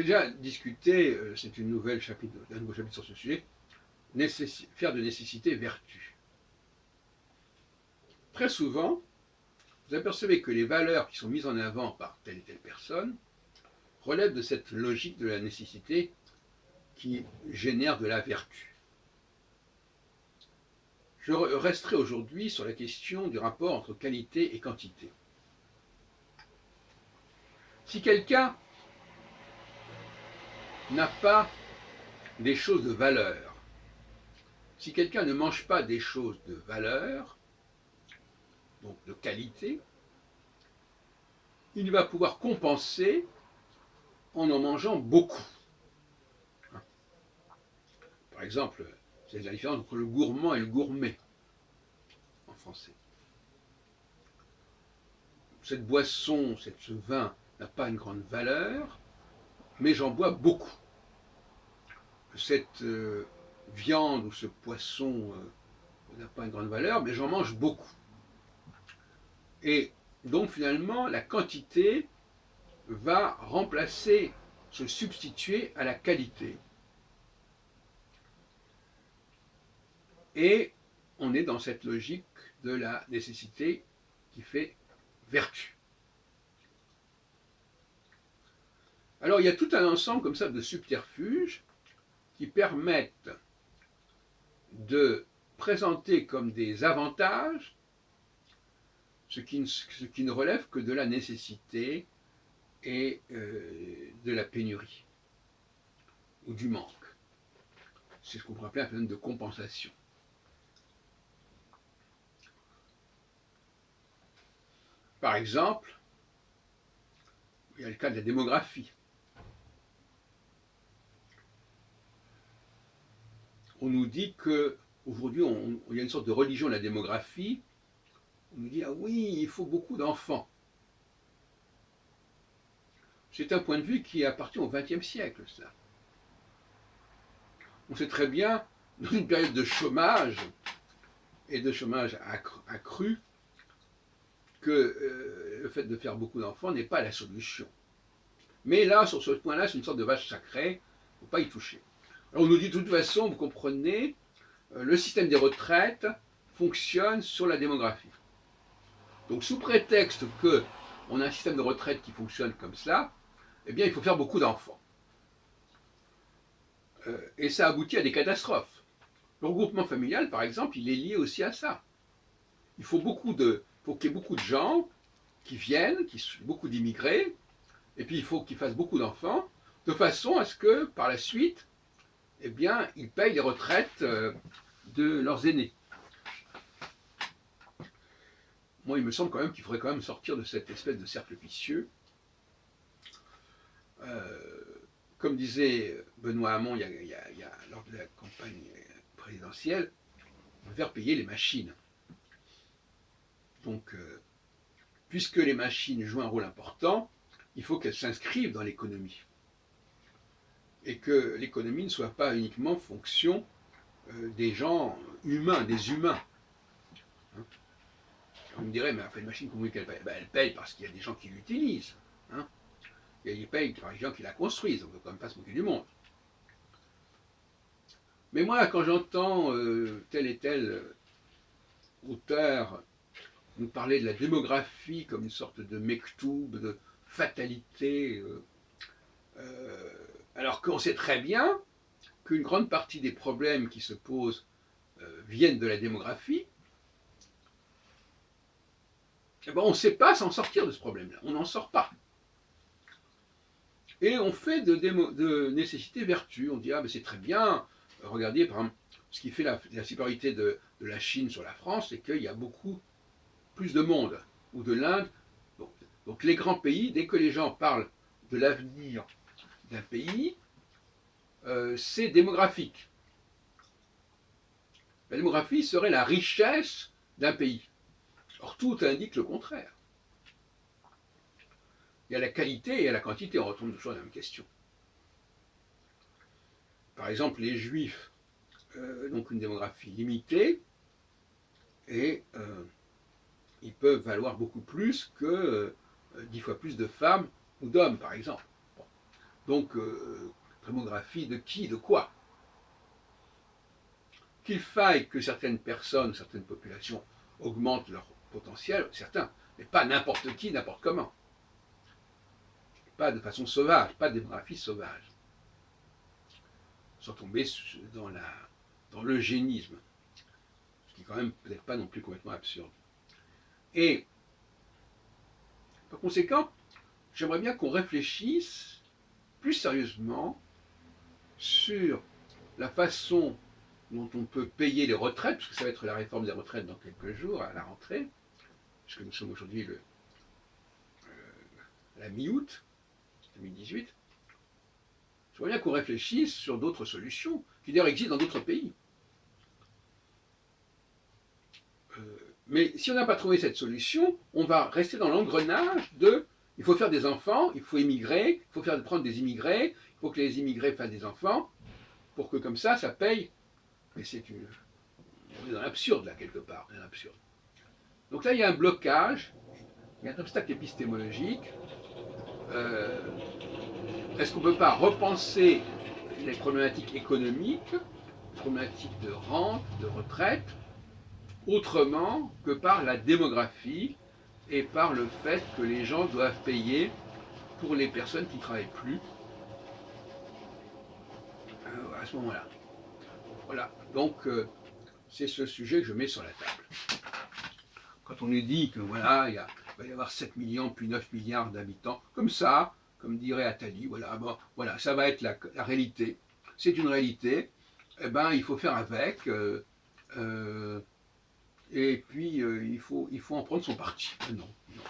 J'ai déjà discuté, c'est un nouveau chapitre sur ce sujet, faire de nécessité vertu. Très souvent, vous apercevez que les valeurs qui sont mises en avant par telle et telle personne relèvent de cette logique de la nécessité qui génère de la vertu. Je resterai aujourd'hui sur la question du rapport entre qualité et quantité. Si quelqu'un n'a pas des choses de valeur, si quelqu'un ne mange pas des choses de valeur, donc de qualité, il va pouvoir compenser en mangeant beaucoup. Par exemple, c'est la différence entre le gourmand et le gourmet en français. Cette boisson, ce vin n'a pas une grande valeur, mais j'en bois beaucoup. Cette viande ou ce poisson n'a pas une grande valeur, mais j'en mange beaucoup. Et donc finalement, la quantité va remplacer, se substituer à la qualité. Et on est dans cette logique de la nécessité qui fait vertu. Alors il y a tout un ensemble comme ça de subterfuges qui permettent de présenter comme des avantages ce qui ne relève que de la nécessité et de la pénurie ou du manque. C'est ce qu'on pourrait appeler un phénomène de compensation. Par exemple, il y a le cas de la démographie. On nous dit qu'aujourd'hui, il y a une sorte de religion de la démographie. On nous dit, ah oui, il faut beaucoup d'enfants. C'est un point de vue qui appartient au XXe siècle, ça. On sait très bien, dans une période de chômage, et de chômage accru, que le fait de faire beaucoup d'enfants n'est pas la solution. Mais là, sur ce point-là, c'est une sorte de vache sacrée, il ne faut pas y toucher. Alors on nous dit de toute façon, vous comprenez, le système des retraites fonctionne sur la démographie. Donc sous prétexte qu'on a un système de retraite qui fonctionne comme cela, eh bien il faut faire beaucoup d'enfants. Et ça aboutit à des catastrophes. Le regroupement familial, par exemple, il est lié aussi à ça. Il faut qu'il y ait beaucoup de gens qui viennent, beaucoup d'immigrés, et puis il faut qu'ils fassent beaucoup d'enfants, de façon à ce que, par la suite, eh bien, ils payent les retraites de leurs aînés. Moi, il me semble quand même qu'il faudrait quand même sortir de cette espèce de cercle vicieux. Comme disait Benoît Hamon lors de la campagne présidentielle, on va faire payer les machines. Donc, puisque les machines jouent un rôle important, il faut qu'elles s'inscrivent dans l'économie. Et que l'économie ne soit pas uniquement fonction des gens humains, des humains. Hein. On me dirait, mais enfin, une machine, comment qu'elle paye? Ben, elle paye parce qu'il y a des gens qui l'utilisent. Hein. Et ils payent par les gens qui la construisent, on ne peut quand même pas se moquer du monde. Mais moi, quand j'entends tel et tel auteur nous parler de la démographie comme une sorte de mektoub, de fatalité, alors qu'on sait très bien qu'une grande partie des problèmes qui se posent viennent de la démographie, eh ben on ne sait pas s'en sortir de ce problème-là. On n'en sort pas. Et on fait de nécessité vertu. On dit, ah ben c'est très bien, regardez par exemple, ce qui fait la supériorité de la Chine sur la France, c'est qu'il y a beaucoup plus de monde, ou de l'Inde. Donc les grands pays, dès que les gens parlent de l'avenir d'un pays, c'est démographique. La démographie serait la richesse d'un pays. Or, tout indique le contraire. Il y a la qualité et il y a la quantité, on retourne toujours à la même question. Par exemple, les Juifs, donc une démographie limitée, et ils peuvent valoir beaucoup plus que 10 fois plus de femmes ou d'hommes, par exemple. Bon. Donc, démographie de qui, de quoi? Qu'il faille que certaines personnes, certaines populations augmentent leur potentiel, certains, mais pas n'importe qui, n'importe comment. Pas de façon sauvage, pas de démographie sauvage. Sans tomber dans l'eugénisme, ce qui est quand même peut-être pas non plus complètement absurde. Et par conséquent, j'aimerais bien qu'on réfléchisse plus sérieusement sur la façon dont on peut payer les retraites, parce que ça va être la réforme des retraites dans quelques jours, à la rentrée, puisque nous sommes aujourd'hui la mi-août 2018. J'aimerais bien qu'on réfléchisse sur d'autres solutions, qui d'ailleurs existent dans d'autres pays. Mais si on n'a pas trouvé cette solution, on va rester dans l'engrenage de il faut faire des enfants, il faut immigrer, il faut prendre des immigrés, il faut que les immigrés fassent des enfants, pour que comme ça paye. Mais on est dans l'absurde là quelque part, on est dans l'absurde. Donc là il y a un blocage, il y a un obstacle épistémologique. Est-ce qu'on ne peut pas repenser les problématiques économiques, les problématiques de rente, de retraite, autrement que par la démographie et par le fait que les gens doivent payer pour les personnes qui ne travaillent plus à ce moment-là. Voilà, donc c'est ce sujet que je mets sur la table. Quand on nous dit que voilà, il va y avoir 7 millions puis 9 milliards d'habitants, comme ça, comme dirait Attali, voilà, bon, voilà, ça va être la réalité. C'est une réalité, eh ben, il faut faire avec, et puis il faut en prendre son parti. Non, non.